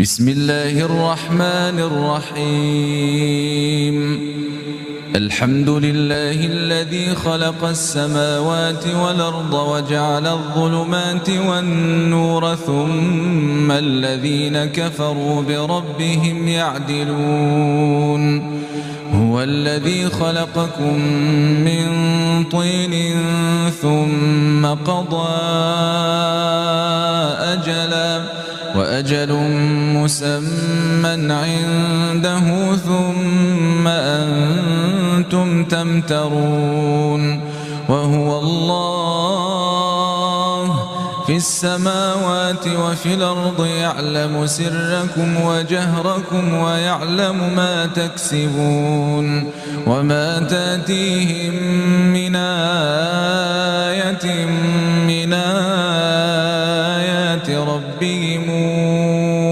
بسم الله الرحمن الرحيم. الحمد لله الذي خلق السماوات والأرض وجعل الظلمات والنور ثم الذين كفروا بربهم يعدلون. هو الذي خلقكم من طين ثم قضى أجلا وأجل مسمى عنده ثم أنتم تمترون. وهو الله في السماوات وفي الأرض يعلم سركم وجهركم ويعلم ما تكسبون. وما تأتيهم من آية من